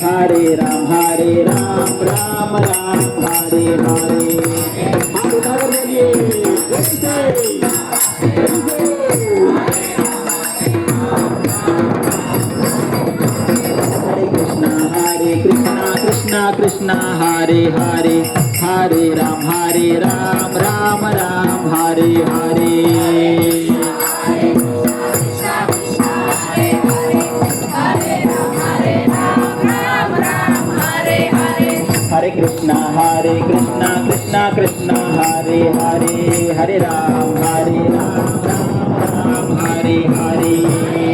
हरे राम राम राम हरे हरे। हाथ उठाकर बोलिए जय जय जय जय। हरे कृष्णा कृष्णा कृष्णा हरे हरे, हरे राम राम राम हरे हरे। हरे कृष्णा कृष्णा कृष्णा हरे हरे, हरे राम राम राम हरे हरे।